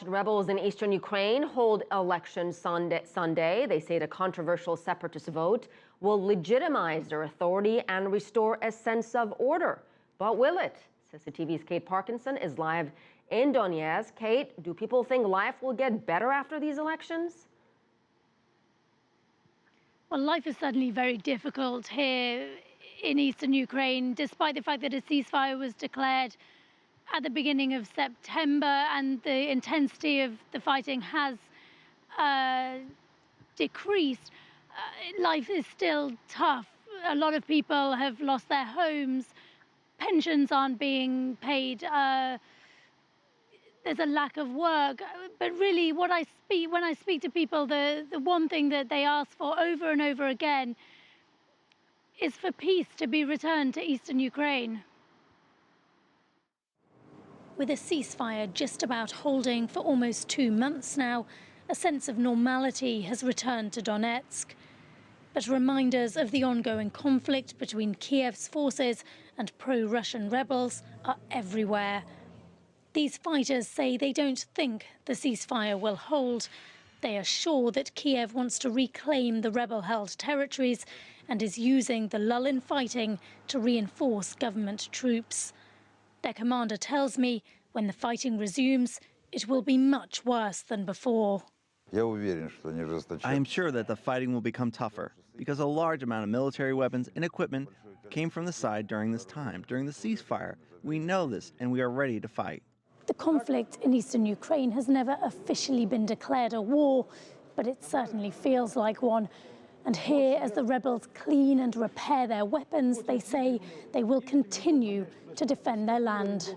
Russian rebels in eastern Ukraine hold election Sunday. They say the controversial separatist vote will legitimize their authority and restore a sense of order. But will it? CCTV's Kate Parkinson is live in Donetsk. Kate, do people think life will get better after these elections? Well, life is certainly very difficult here in eastern Ukraine, despite the fact that a ceasefire was declared at the beginning of September and the intensity of the fighting has decreased. Life is still tough. A lot of people have lost their homes. Pensions aren't being paid. There's a lack of work. But really, when I speak to people, the one thing that they ask for over and over again is for peace to be returned to eastern Ukraine. With a ceasefire just about holding for almost 2 months now, a sense of normality has returned to Donetsk. But reminders of the ongoing conflict between Kiev's forces and pro-Russian rebels are everywhere. These fighters say they don't think the ceasefire will hold. They are sure that Kiev wants to reclaim the rebel-held territories and is using the lull in fighting to reinforce government troops. Their commander tells me when the fighting resumes, it will be much worse than before. I am sure that the fighting will become tougher because a large amount of military weapons and equipment came from the side during this time, during the ceasefire. We know this and we are ready to fight. The conflict in eastern Ukraine has never officially been declared a war, but it certainly feels like one. And here, as the rebels clean and repair their weapons, they say they will continue to defend their land.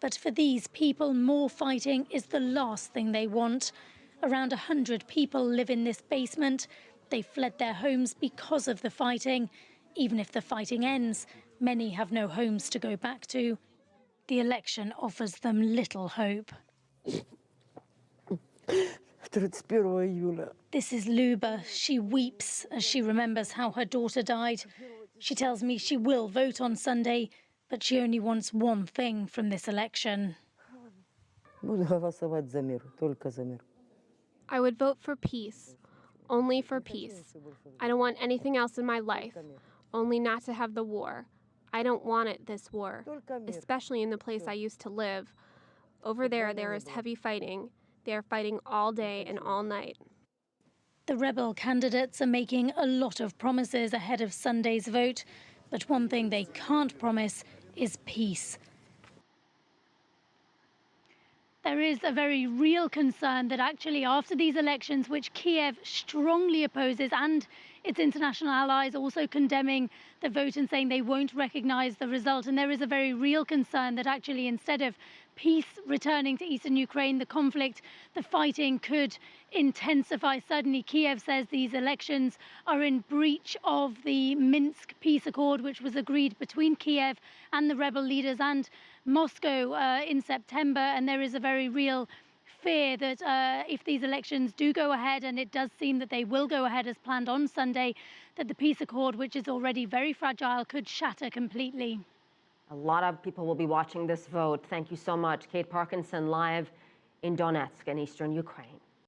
But for these people, more fighting is the last thing they want. Around 100 people live in this basement. They fled their homes because of the fighting. Even if the fighting ends, many have no homes to go back to. The election offers them little hope. This is Luba. She weeps as she remembers how her daughter died. She tells me she will vote on Sunday, but she only wants one thing from this election. I would vote for peace, only for peace. I don't want anything else in my life, only not to have the war. I don't want it, this war, especially in the place I used to live. Over there is heavy fighting. They are fighting all day and all night. The rebel candidates are making a lot of promises ahead of Sunday's vote, but one thing they can't promise is peace. There is a very real concern that actually after these elections, which Kiev strongly opposes and its international allies also condemning the vote and saying they won't recognize the result, and there is a very real concern that actually instead of peace returning to eastern Ukraine, the conflict, the fighting could intensify. Certainly Kiev says these elections are in breach of the Minsk peace accord, which was agreed between Kiev and the rebel leaders and Moscow in September. And there is a very real fear that if these elections do go ahead, and it does seem that they will go ahead as planned on Sunday, that the peace accord, which is already very fragile, could shatter completely. A lot of people will be watching this vote. Thank you so much. Kate Parkinson live in Donetsk in eastern Ukraine.